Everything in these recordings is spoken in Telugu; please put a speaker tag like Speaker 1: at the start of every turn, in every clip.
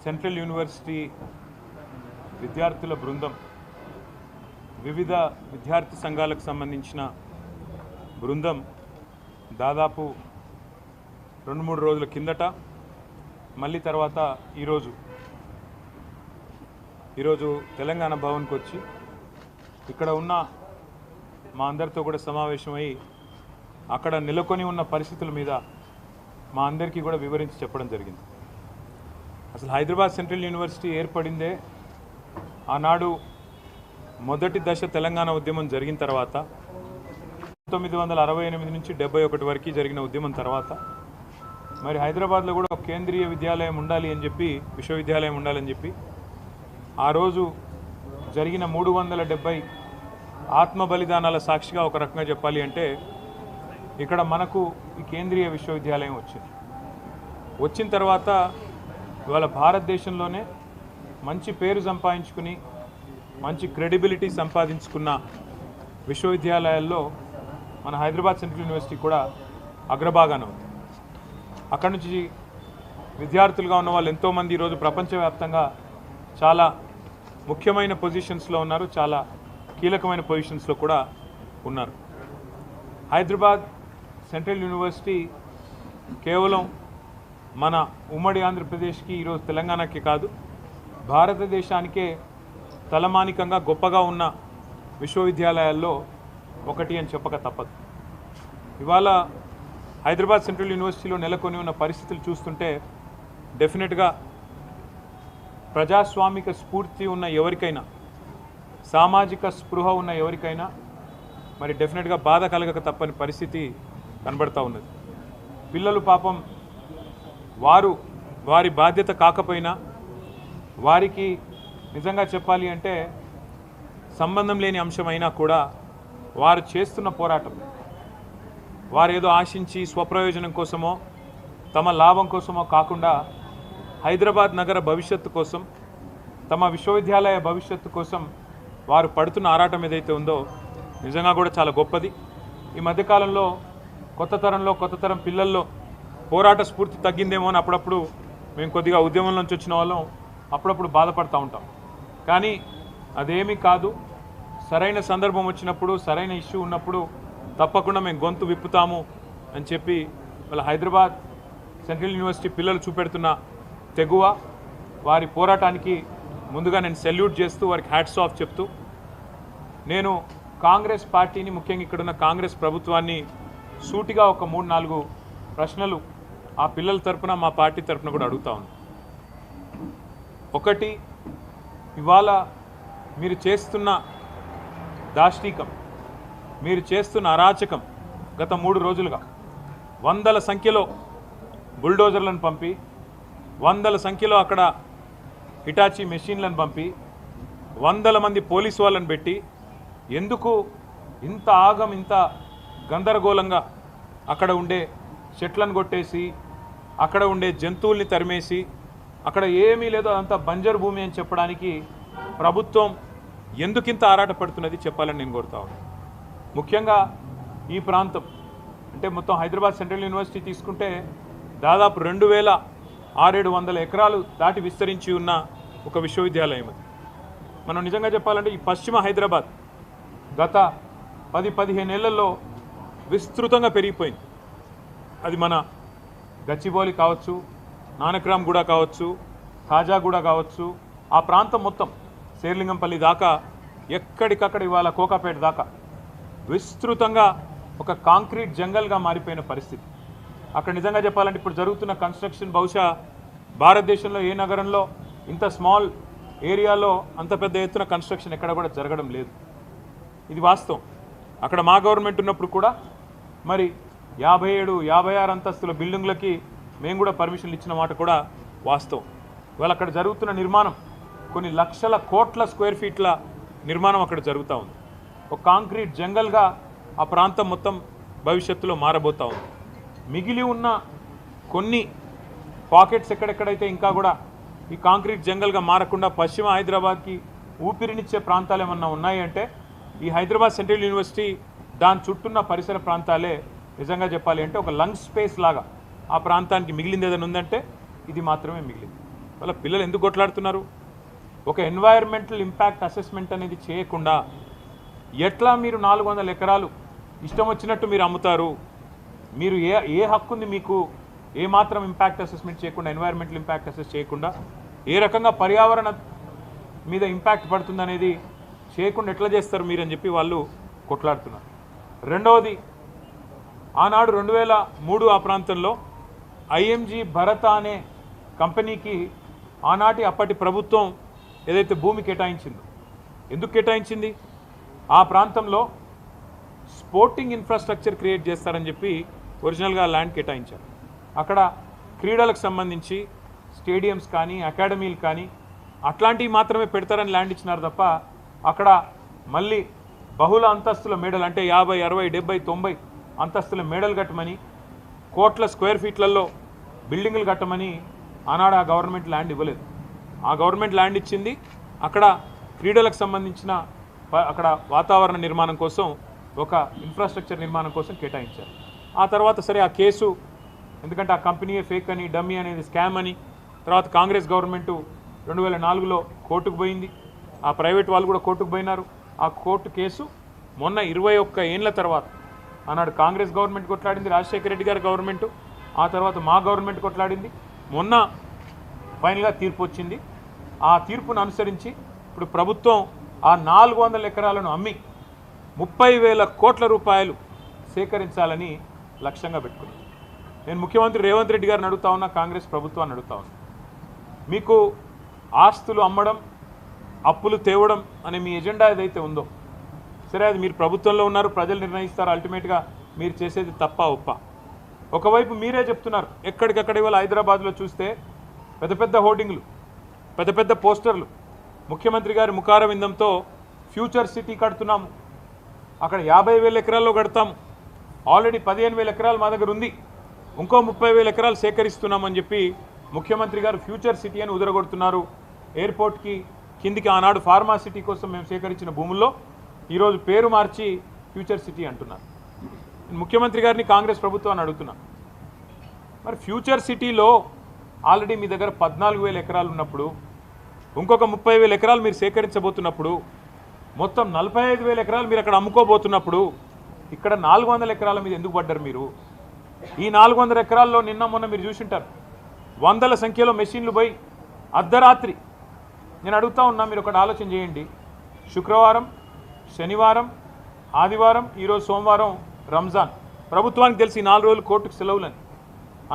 Speaker 1: సెంట్రల్ యూనివర్సిటీ విద్యార్థుల బృందం వివిధ విద్యార్థి సంఘాలకు సంబంధించిన బృందం దాదాపు 2-3 రోజుల కిందట మళ్ళీ తర్వాత ఈరోజు తెలంగాణ భవన్కి వచ్చి ఇక్కడ ఉన్న మా అందరితో కూడా సమావేశమై అక్కడ నెలకొని ఉన్న పరిస్థితుల మీద మా అందరికీ కూడా వివరించి చెప్పడం జరిగింది. అసలు హైదరాబాద్ సెంట్రల్ యూనివర్సిటీ ఏర్పడిందే ఆనాడు మొదటి దశ తెలంగాణ ఉద్యమం జరిగిన తర్వాత 1968 నుంచి 71 వరకు జరిగిన ఉద్యమం తర్వాత మరి హైదరాబాద్లో కూడా ఒక కేంద్రీయ విద్యాలయం ఉండాలి అని చెప్పి, విశ్వవిద్యాలయం ఉండాలని చెప్పి ఆ రోజు జరిగిన 370 ఆత్మ బలిదానాల సాక్షిగా ఒక రకంగా చెప్పాలి అంటే ఇక్కడ మనకు ఈ కేంద్రీయ విశ్వవిద్యాలయం వచ్చిన తర్వాత ఇవాళ భారతదేశంలోనే మంచి పేరు సంపాదించుకుని మంచి క్రెడిబిలిటీ సంపాదించుకున్న విశ్వవిద్యాలయాల్లో మన హైదరాబాద్ సెంట్రల్ యూనివర్సిటీ కూడా అగ్రభాగాన ఉంది. అక్కడి నుంచి విద్యార్థులుగా ఉన్న వాళ్ళు ఎంతోమంది ఈరోజు ప్రపంచవ్యాప్తంగా చాలా ముఖ్యమైన పొజిషన్స్లో ఉన్నారు, చాలా కీలకమైన పొజిషన్స్లో కూడా ఉన్నారు. హైదరాబాద్ సెంట్రల్ యూనివర్సిటీ కేవలం మన ఉమ్మడి ఆంధ్రప్రదేశ్కి, ఈరోజు తెలంగాణకి కాదు, భారతదేశానికే తలమానికంగా గొప్పగా ఉన్న విశ్వవిద్యాలయాల్లో ఒకటి అని చెప్పక తప్పదు. ఇవాళ హైదరాబాద్ సెంట్రల్ యూనివర్సిటీలో నెలకొని ఉన్న పరిస్థితులు చూస్తుంటే డెఫినెట్గా ప్రజాస్వామిక స్ఫూర్తి ఉన్న ఎవరికైనా, సామాజిక స్పృహ ఉన్న ఎవరికైనా మరి డెఫినెట్గా బాధ కలగక తప్పని పరిస్థితి కనబడతా ఉన్నది. పిల్లలు పాపం వారి బాధ్యత కాకపోయినా వారికి నిజంగా చెప్పాలి అంటే సంబంధం లేని అంశమైనా కూడా వారు చేస్తున్న పోరాటం, వారు ఏదో ఆశించి స్వప్రయోజనం కోసమో తమ లాభం కోసమో కాకుండా హైదరాబాద్ నగర భవిష్యత్తు కోసం, తమ విశ్వవిద్యాలయ భవిష్యత్తు కోసం వారు పడుతున్న ఆరాటం ఏదైతే ఉందో నిజంగా కూడా చాలా గొప్పది. ఈ మధ్యకాలంలో కొత్త తరం పిల్లల్లో పోరాట స్ఫూర్తి తగ్గిందేమో అని అప్పుడప్పుడు మేము కొద్దిగా ఉద్యమం నుంచి వచ్చిన వాళ్ళం అప్పుడప్పుడు బాధపడుతూ ఉంటాం. కానీ అదేమీ కాదు. సరైన సందర్భం వచ్చినప్పుడు, సరైన ఇష్యూ ఉన్నప్పుడు తప్పకుండా మేము గొంతు విప్పుతాము అని చెప్పి వాళ్ళ హైదరాబాద్ సెంట్రల్ యూనివర్సిటీ పిల్లలు చూపెడుతున్న తెగువ, వారి పోరాటానికి ముందుగా నేను సెల్యూట్ చేస్తూ వారికి హ్యాట్స్ ఆఫ్ చెప్తూ, నేను కాంగ్రెస్ పార్టీని, ముఖ్యంగా ఇక్కడున్న కాంగ్రెస్ ప్రభుత్వాన్ని సూటిగా ఒక 3-4 ప్రశ్నలు ఆ పిల్లల తరపున, మా పార్టీ తరపున కూడా అడుగుతా ఉన్నాను. ఒకటి, ఇవాళ మీరు చేస్తున్న దాష్టీకం, మీరు చేస్తున్న అరాచకం గత 3 రోజులుగా వందల సంఖ్యలో బుల్డోజర్లను పంపి, వందల సంఖ్యలో అక్కడ హిటాచీ మెషిన్లను పంపి, వందల మంది పోలీసు వాళ్ళని పెట్టి ఎందుకు ఇంత ఆగం, ఇంత గందరగోళంగా అక్కడ ఉండే చెట్లను కొట్టేసి, అక్కడ ఉండే జంతువుల్ని తరిమేసి, అక్కడ ఏమీ లేదో అదంతా బంజరు భూమి అని చెప్పడానికి ప్రభుత్వం ఎందుకింత ఆరాటపడుతున్నది చెప్పాలని నేను కోరుతా ఉన్నాను. ముఖ్యంగా ఈ ప్రాంతం అంటే మొత్తం హైదరాబాద్ సెంట్రల్ యూనివర్సిటీ తీసుకుంటే దాదాపు 2600 ఎకరాలు దాటి విస్తరించి ఉన్న ఒక విశ్వవిద్యాలయం అది. మనం నిజంగా చెప్పాలంటే ఈ పశ్చిమ హైదరాబాద్ గత 10-15 ఏళ్లలో విస్తృతంగా పెరిగిపోయింది. అది మన గచ్చిబౌలి కావచ్చు, నానక్రామ్గూడ కావచ్చు, ఖాజాగూడ కావచ్చు, ఆ ప్రాంతం మొత్తం శేర్లింగంపల్లి దాకా, ఎక్కడికక్కడ ఇవాళ కోకాపేట దాకా విస్తృతంగా ఒక కాంక్రీట్ జంగల్గా మారిపోయిన పరిస్థితి. అక్కడ నిజంగా చెప్పాలంటే ఇప్పుడు జరుగుతున్న కన్స్ట్రక్షన్ బహుశా భారతదేశంలో ఏ నగరంలో ఇంత స్మాల్ ఏరియాలో అంత పెద్ద ఎత్తున కన్స్ట్రక్షన్ ఎక్కడ కూడా జరగడం లేదు. ఇది వాస్తవం. అక్కడ మా గవర్నమెంట్ ఉన్నప్పుడు కూడా మరి 57-56 అంతస్తుల బిల్డింగ్లకి మేము కూడా పర్మిషన్లు ఇచ్చిన మాట కూడా వాస్తవం. ఇవాళ అక్కడ జరుగుతున్న నిర్మాణం కొన్ని లక్షల కోట్ల స్క్వేర్ ఫీట్ల నిర్మాణం అక్కడ జరుగుతూ ఉంది. ఒక కాంక్రీట్ జంగల్గా ఆ ప్రాంతం మొత్తం భవిష్యత్తులో మారబోతూ ఉంది. మిగిలి ఉన్న కొన్ని పాకెట్స్ ఎక్కడెక్కడైతే ఇంకా కూడా ఈ కాంక్రీట్ జంగల్గా మారకుండా పశ్చిమ హైదరాబాద్కి ఊపిరినిచ్చే ప్రాంతాలు ఏమన్నా ఉన్నాయి అంటే ఈ హైదరాబాద్ సెంట్రల్ యూనివర్సిటీ దాని చుట్టూన్న పరిసర ప్రాంతాలే నిజంగా చెప్పాలి అంటే ఒక లంగ్ స్పేస్ లాగా ఆ ప్రాంతానికి మిగిలింది ఏదైనా ఉందంటే ఇది మాత్రమే మిగిలింది. వాళ్ళ పిల్లలు ఎందుకు కొట్లాడుతున్నారు? ఒక ఎన్వైర్మెంటల్ ఇంపాక్ట్ అసెస్మెంట్ అనేది చేయకుండా ఎట్లా మీరు 400 ఎకరాలు ఇష్టం వచ్చినట్టు మీరు అమ్ముతారు? మీరు ఏ హక్కు ఉంది మీకు? ఏ మాత్రం ఇంపాక్ట్ అసెస్మెంట్ చేయకుండా, ఎన్వైర్మెంటల్ ఇంపాక్ట్ అసెస్ చేయకుండా, ఏ రకంగా పర్యావరణ మీద ఇంపాక్ట్ పడుతుందనేది చేయకుండా ఎట్లా చేస్తారు మీరు అని చెప్పి వాళ్ళు కొట్లాడుతున్నారు. రెండవది, ఆనాడు 2003 ఆ ప్రాంతంలో ఐఎంజీ భరత అనే కంపెనీకి ఆనాటి అప్పటి ప్రభుత్వం ఏదైతే భూమి కేటాయించిందో, ఎందుకు కేటాయించింది? ఆ ప్రాంతంలో స్పోర్టింగ్ ఇన్ఫ్రాస్ట్రక్చర్ క్రియేట్ చేస్తారని చెప్పి ఒరిజినల్గా ల్యాండ్ కేటాయించారు. అక్కడ క్రీడలకు సంబంధించి స్టేడియంస్ కానీ, అకాడమీలు కానీ అట్లాంటివి మాత్రమే పెడతారని ల్యాండ్ ఇచ్చినారు తప్ప అక్కడ మళ్ళీ బహుళ అంతస్తుల మేడలు అంటే 50, 60, 70, 90 అంతస్తుల మేడలు కట్టమని, కోట్ల స్క్వేర్ ఫీట్లలో బిల్డింగులు కట్టమని ఆనాడు ఆ గవర్నమెంట్ ల్యాండ్ ఇవ్వలేదు. ఆ గవర్నమెంట్ ల్యాండ్ ఇచ్చింది అక్కడ క్రీడలకు సంబంధించిన అక్కడ వాతావరణ నిర్మాణం కోసం, ఒక ఇన్ఫ్రాస్ట్రక్చర్ నిర్మాణం కోసం కేటాయించారు. ఆ తర్వాత సరే ఆ కేసు, ఎందుకంటే ఆ కంపెనీయే ఫేక్ అని, డమ్మీ అనేది స్కామ్ అని, తర్వాత కాంగ్రెస్ గవర్నమెంటు 2004లో కోర్టుకు పోయింది. ఆ ప్రైవేట్ వాళ్ళు కూడా కోర్టుకు పోయినారు. ఆ కోర్టు కేసు మొన్న 21 ఏళ్ల తర్వాత ఆనాడు కాంగ్రెస్ గవర్నమెంట్ కొట్లాడింది, రాజశేఖర రెడ్డి గారి గవర్నమెంటు, ఆ తర్వాత మా గవర్నమెంట్ కొట్లాడింది. మొన్న ఫైనల్గా తీర్పు వచ్చింది. ఆ తీర్పును అనుసరించి ఇప్పుడు ప్రభుత్వం ఆ 400 ఎకరాలను అమ్మి 30,000 కోట్ల రూపాయలు సేకరించాలని లక్ష్యంగా పెట్టుకుంది. నేను ముఖ్యమంత్రి రేవంత్ రెడ్డి గారిని అడుగుతా ఉన్నా, కాంగ్రెస్ ప్రభుత్వాన్ని అడుగుతా ఉన్నా, మీకు ఆస్తులు అమ్మడం, అప్పులు తేవడం అనే మీ ఎజెండా ఏదైతే ఉందో, సరే అది మీరు ప్రభుత్వంలో ఉన్నారు, ప్రజలు నిర్ణయిస్తారు, అల్టిమేట్గా మీరు చేసేది తప్ప ఒప్ప. ఒకవైపు మీరే చెప్తున్నారు, ఎక్కడికక్కడ ఇవాళ హైదరాబాద్లో చూస్తే పెద్ద పెద్ద హోర్డింగ్లు, పెద్ద పెద్ద పోస్టర్లు, ముఖ్యమంత్రి గారి ముఖార విందంతో ఫ్యూచర్ సిటీ కడుతున్నాము, అక్కడ 50,000 ఎకరాల్లో కడతాము, ఆల్రెడీ 15,000 ఎకరాలు మా దగ్గర ఉంది, ఇంకో 30,000 ఎకరాలు సేకరిస్తున్నామని చెప్పి ముఖ్యమంత్రి గారు ఫ్యూచర్ సిటీ అని ఉదరగొడుతున్నారు. ఎయిర్పోర్ట్కి కిందికి ఆనాడు ఫార్మా సిటీ కోసం మేము సేకరించిన భూముల్లో ఈరోజు పేరు మార్చి ఫ్యూచర్ సిటీ అంటున్నారు. ముఖ్యమంత్రి గారిని, కాంగ్రెస్ ప్రభుత్వాన్ని అడుగుతున్నాను, మరి ఫ్యూచర్ సిటీలో ఆల్రెడీ మీ దగ్గర 14,000 ఎకరాలు ఉన్నప్పుడు, ఇంకొక 30,000 ఎకరాలు మీరు సేకరించబోతున్నప్పుడు, మొత్తం 45,000 ఎకరాలు మీరు అక్కడ అమ్ముకోబోతున్నప్పుడు, ఇక్కడ 400 ఎకరాల మీద ఎందుకు పడ్డారు మీరు? ఈ 400 ఎకరాల్లో నిన్న మొన్న మీరు చూసింటారు, వందల సంఖ్యలో మెషిన్లు పోయి అర్ధరాత్రి, నేను అడుగుతా ఉన్నా, మీరు ఒకటి ఆలోచన చేయండి, శుక్రవారం, శనివారం, ఆదివారం, ఈరోజు సోమవారం రంజాన్, ప్రభుత్వానికి తెలిసి 4 రోజులు కోర్టుకు సెలవులని,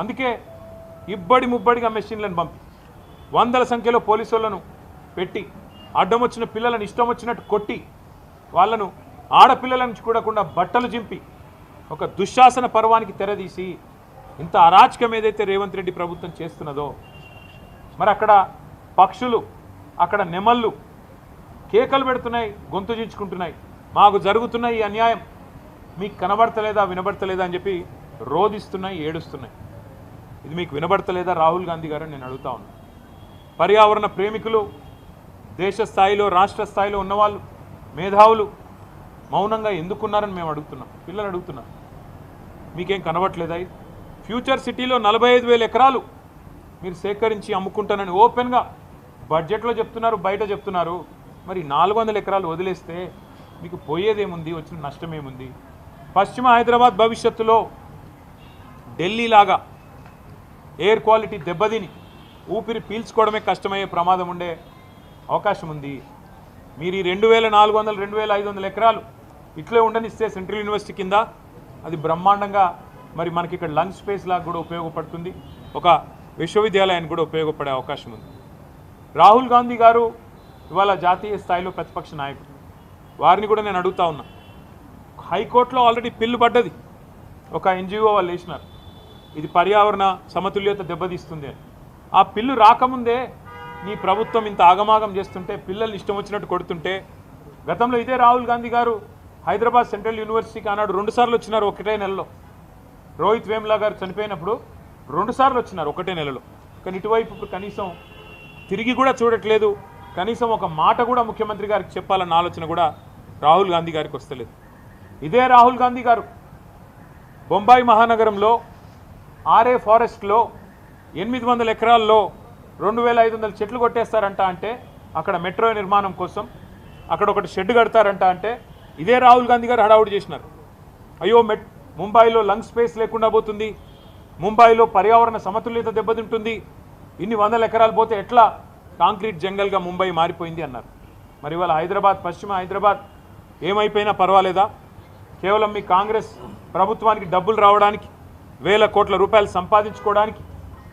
Speaker 1: అందుకే ఇబ్బడి ముబ్బడిగా మెషిన్లను పంపి వందల సంఖ్యలో పోలీసులను పెట్టి అడ్డం వచ్చిన పిల్లలను ఇష్టం వచ్చినట్టు కొట్టి, వాళ్ళను ఆడపిల్లలను చూడకుండా బట్టలు చింపి ఒక దుశ్శాసన పర్వానికి తెరదీసి ఇంత అరాచకం ఏదైతే రేవంత్ రెడ్డి ప్రభుత్వం చేస్తున్నదో, మరి అక్కడ పక్షులు, అక్కడ నెమళ్ళు కేకలు పెడుతున్నాయి, గొంతు చించుకుంటున్నాయి, మాకు జరుగుతున్న ఈ అన్యాయం మీకు కనబడతలేదా, వినబడతలేదా అని చెప్పి రోధిస్తున్నాయి, ఏడుస్తున్నాయి. ఇది మీకు వినబడతలేదా రాహుల్ గాంధీ గారు? నేను అడుగుతా ఉన్నా. పర్యావరణ ప్రేమికులు, దేశ స్థాయిలో, రాష్ట్ర స్థాయిలో ఉన్నవాళ్ళు, మేధావులు మౌనంగా ఎందుకున్నారని మేము అడుగుతున్నాం, పిల్లలు అడుగుతున్నారు. మీకేం కనబడట్లేదా? ఫ్యూచర్ సిటీలో 45,000 ఎకరాలు మీరు సేకరించి అమ్ముకుంటానని ఓపెన్గా బడ్జెట్లో చెప్తున్నారు, బయట చెప్తున్నారు. మరి 400 ఎకరాలు వదిలేస్తే మీకు పోయేదేముంది, వచ్చిన నష్టం ఏముంది? పశ్చిమ హైదరాబాద్ భవిష్యత్తులో ఢిల్లీలాగా ఎయిర్ క్వాలిటీ దెబ్బతిని ఊపిరి పీల్చుకోవడమే కష్టమయ్యే ప్రమాదం ఉండే అవకాశం ఉంది. మీరు ఈ 2,400, 2,500 ఎకరాలు ఇట్లే ఉండనిస్తే సెంట్రల్ యూనివర్సిటీ కింద అది బ్రహ్మాండంగా మరి మనకి ఇక్కడ లంగ్ స్పేస్ లాగా కూడా ఉపయోగపడుతుంది, ఒక విశ్వవిద్యాలయానికి కూడా ఉపయోగపడే అవకాశం ఉంది. రాహుల్ గాంధీ గారు ఇవాళ జాతీయ స్థాయిలో ప్రతిపక్ష నాయకుడు, వారిని కూడా నేను అడుగుతా ఉన్నా, హైకోర్టులో ఆల్రెడీ పిల్లు పడ్డది, ఒక ఎన్జిఓ వాళ్ళు వేసినారు, ఇది పర్యావరణ సమతుల్యత దెబ్బతీస్తుంది అని. ఆ పిల్లు రాకముందే నీ ప్రభుత్వం ఇంత ఆగమాగం చేస్తుంటే, పిల్లల్ని ఇష్టం వచ్చినట్టు కొడుతుంటే, గతంలో ఇదే రాహుల్ గాంధీ గారు హైదరాబాద్ సెంట్రల్ యూనివర్సిటీకి ఆనాడు 2 సార్లు వచ్చినారు ఒకటే నెలలో. రోహిత్ వేములా గారు చనిపోయినప్పుడు 2 సార్లు వచ్చినారు ఒకటే నెలలో. కానీ ఇటువైపు ఇప్పుడు కనీసం తిరిగి కూడా చూడట్లేదు, కనీసం ఒక మాట కూడా ముఖ్యమంత్రి గారికి చెప్పాలన్న ఆలోచన కూడా రాహుల్ గాంధీ గారికి వస్తలేదు. ఇదే రాహుల్ గాంధీ గారు బొంబాయి మహానగరంలో ఆర్ఏ ఫారెస్ట్లో 800 ఎకరాల్లో 2500 చెట్లు కొట్టేస్తారంట అంటే అక్కడ మెట్రో నిర్మాణం కోసం అక్కడ ఒకటి షెడ్ కడతారంట అంటే ఇదే రాహుల్ గాంధీ గారు హడావుడి చేసినారు. అయ్యో ముంబైలో లంగ్ స్పేస్ లేకుండా పోతుంది, ముంబైలో పర్యావరణ సమతుల్యత దెబ్బతింటుంది, ఇన్ని 100 ఎకరాలు పోతే ఎట్లా కాంక్రీట్ జంగల్గా ముంబై మారిపోయింది అన్నారు. మరి ఇవాళ హైదరాబాద్, పశ్చిమ హైదరాబాద్ ఏమైపోయినా పర్వాలేదా? కేవలం మీ కాంగ్రెస్ ప్రభుత్వానికి డబ్బులు రావడానికి, వేల కోట్ల రూపాయలు సంపాదించుకోవడానికి,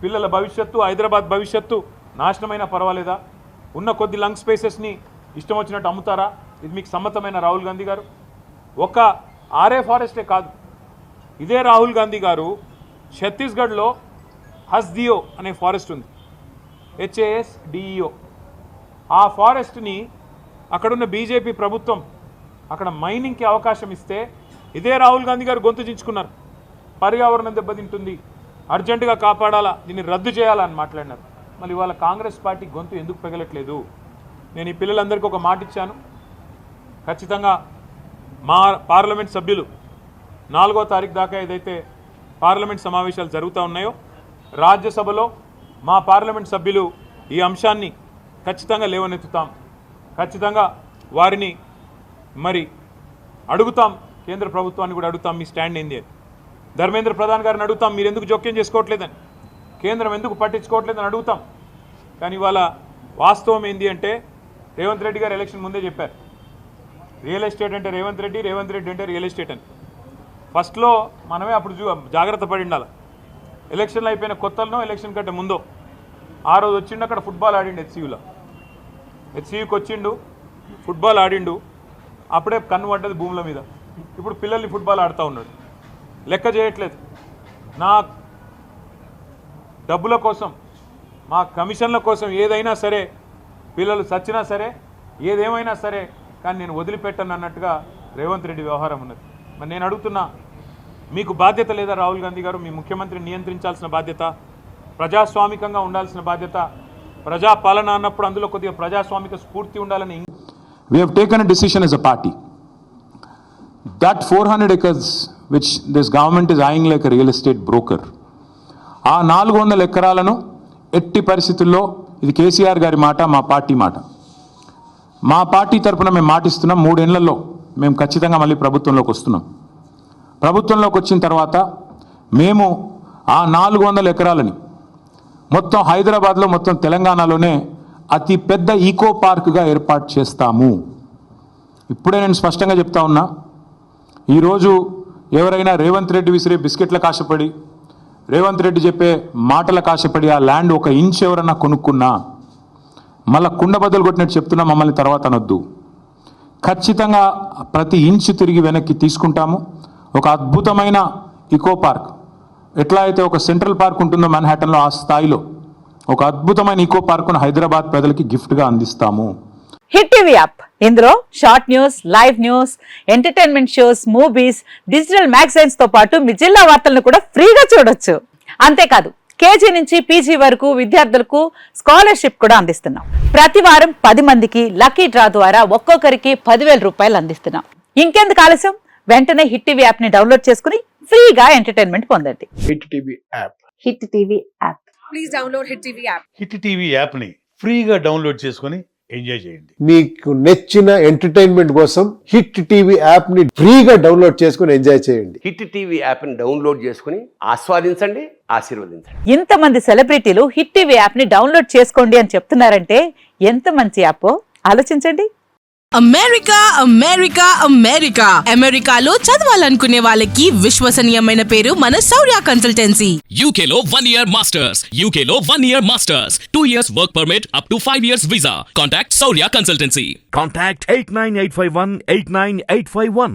Speaker 1: పిల్లల భవిష్యత్తు, హైదరాబాద్ భవిష్యత్తు నాశనమైనా పర్వాలేదా? ఉన్న కొద్ది లంగ్ స్పేసెస్ని ఇష్టం వచ్చినట్టు అమ్ముతారా? ఇది మీకు సమ్మతమైన రాహుల్ గాంధీ గారు? ఒక ఆర్ఏ ఫారెస్టే కాదు, ఇదే రాహుల్ గాంధీ గారు ఛత్తీస్గఢ్లో హస్దియో అనే ఫారెస్ట్ ఉంది, HASDEO. ఆ ఫారెస్ట్ని అక్కడున్న బీజేపీ ప్రభుత్వం అక్కడ మైనింగ్కి అవకాశం ఇస్తే ఇదే రాహుల్ గాంధీ గారు గొంతు చించుకున్నారు. పర్యావరణం దెబ్బతింటుంది, అర్జెంటుగా కాపాడాలా, దీన్ని రద్దు చేయాలని మాట్లాడినారు. మళ్ళీ ఇవాళ కాంగ్రెస్ పార్టీ గొంతు ఎందుకు పెగలట్లేదు? నేను ఈ పిల్లలందరికీ ఒక మాట ఇచ్చాను, ఖచ్చితంగా మా పార్లమెంట్ సభ్యులు 4వ తారీఖు దాకా ఏదైతే పార్లమెంట్ సమావేశాలు జరుగుతూ ఉన్నాయో, రాజ్యసభలో మా పార్లమెంట్ సభ్యులు ఈ అంశాన్ని ఖచ్చితంగా లేవనెత్తుతాం. ఖచ్చితంగా వారిని మరి అడుగుతాం, కేంద్ర ప్రభుత్వాన్ని కూడా అడుగుతాం, మీ స్టాండ్ ఏంది అని. ధర్మేంద్ర ప్రధాన్ గారిని అడుగుతాం, మీరు ఎందుకు జోక్యం చేసుకోవట్లేదని, కేంద్రం ఎందుకు పట్టించుకోవట్లేదని అడుగుతాం. కానీ ఇవాళ వాస్తవం ఏంది అంటే రేవంత్ రెడ్డి గారు ఎలక్షన్ ముందే చెప్పారు, రియల్ ఎస్టేట్ అంటే రేవంత్ రెడ్డి, రేవంత్ రెడ్డి అంటే రియల్ ఎస్టేట్ అని. ఫస్ట్లో మనమే అప్పుడు జాగ్రత్త పడి ఉండాలి. ఎలక్షన్లు అయిపోయిన కొత్తలో, ఎలక్షన్ కంటే ముందో ఆ రోజు వచ్చిండు, అక్కడ ఫుట్బాల్ ఆడిండు హెచ్సియూకి వచ్చిండు, ఫుట్బాల్ ఆడిండు, అప్పుడే కన్ను పడ్డది భూముల మీద. ఇప్పుడు పిల్లల్ని ఫుట్బాల్ ఆడుతూ ఉన్నాడు, లెక్క చేయట్లేదు. నా డబ్బుల కోసం, మా కమిషన్ల కోసం ఏదైనా సరే, పిల్లలు చచ్చినా సరే, ఏదేమైనా సరే, కానీ నేను వదిలిపెట్టను అన్నట్టుగా రేవంత్ రెడ్డి వ్యవహారం ఉన్నది. మరి నేను అడుగుతున్నా, మీకు బాధ్యత లేదా రాహుల్ గాంధీ గారు? మీ ముఖ్యమంత్రిని నియంత్రించాల్సిన బాధ్యత, ప్రజాస్వామికంగా ఉండాల్సిన బాధ్యత, ప్రజాపాలన అన్నప్పుడు అందులో కొద్దిగా ప్రజాస్వామిక స్ఫూర్తి ఉండాలని.
Speaker 2: We have taken a decision as a party that 400 acres which this government is eyeing like a real estate broker, ఆ 400 ఎకరాలను ఎట్టి పరిస్థితుల్లో, ఇది కేసీఆర్ గారి మాట, మా పార్టీ మాట, మా పార్టీ తరఫున మేము మాటిస్తున్నాం, 3 ఏళ్లలో మేము ఖచ్చితంగా మళ్ళీ ప్రభుత్వంలోకి వస్తున్నాం. ప్రభుత్వంలోకి వచ్చిన తర్వాత మేము ఆ 400 ఎకరాలని మొత్తం హైదరాబాద్లో, మొత్తం తెలంగాణలోనే అతి పెద్ద ఈకో పార్క్గా ఏర్పాటు చేస్తాము. ఇప్పుడే నేను స్పష్టంగా చెప్తా ఉన్నా, ఈరోజు ఎవరైనా రేవంత్ రెడ్డి విసిరే బిస్కెట్లకు ఆశపడి, రేవంత్ రెడ్డి చెప్పే మాటలకు ఆశపడి ఆ ల్యాండ్ 1 ఇంచ్ ఎవరన్నా కొనుక్కున్నా మళ్ళీ కుండ బద్దలు కొట్టినట్టు చెప్తున్నా, మమ్మల్ని తర్వాత అనొద్దు. ఖచ్చితంగా ప్రతి ఇంచు తిరిగి వెనక్కి తీసుకుంటాము. ఒక అద్భుతమైన ఈకో పార్క్, ఎట్లా అయితే ఒక సెంట్రల్ పార్క్ ఉంటుందో మ్యాన్హాటన్లో, ఆ స్థాయిలో ఒక అద్భుతమైన ఈకో పార్కును హైదరాబాద్ ప్రజలకి గిఫ్ట్గా అందిస్తాము.
Speaker 3: హిట్ టీవీ యాప్, ఇందులో short news, live news, entertainment shows, movies, digital magazines తో పాటు మీ జిల్లా వార్తలను కూడా ఫ్రీగా చూడొచ్చు. అంతేకాదు కేజీ నుంచి పీజీ వరకు విద్యార్థులకు స్కాలర్షిప్ కూడా అందిస్తున్నాం. ప్రతి వారం 10 మందికి లక్కీ డ్రా ద్వారా ఒక్కొక్కరికి 10,000 రూపాయలు అందిస్తున్నాం. ఇంకెందుకు ఆలస్యం, వెంటనే హిట్ టీవీ యాప్ ని డౌన్లోడ్ చేసుకుని ఫ్రీగా ఎంటర్టైన్మెంట్ పొందండి.
Speaker 4: Hit TV app,
Speaker 3: hit TV app,
Speaker 5: please download hit TV app.
Speaker 4: Hit TV app ని ఫ్రీగా డౌన్లోడ్ చేసుకొని ఎంజాయ్ చేయండి.
Speaker 6: మీకు నచ్చిన ఎంటర్టైన్మెంట్ కోసం హిట్ టీవీ యాప్ ని ఫ్రీగా డౌన్లోడ్ చేసుకొని ఎంజాయ్ చేయండి.
Speaker 7: హిట్ టీవీ యాప్ ని డౌన్లోడ్ చేసుకుని ఆస్వాదించండి, ఆశీర్వదించండి.
Speaker 3: ఇంతమంది సెలబ్రిటీలు హిట్ టీవీ యాప్ ని డౌన్లోడ్ చేసుకోండి అని చెప్తున్నారంటే ఎంత మంచి యాప్ ఆలోచించండి.
Speaker 5: అమెరికా అమెరికా అమెరికా అమెరికాలో చదవాలనుకునే వాళ్ళకి విశ్వసనీయమైన పేరు మన శౌర్య కన్సల్టెన్సీ.
Speaker 8: UK లో 1 year masters, UK లో 1 year masters, 2 years work permit up to 5 years visa. Contact Saurya Consultancy.
Speaker 9: Contact 89851 89851.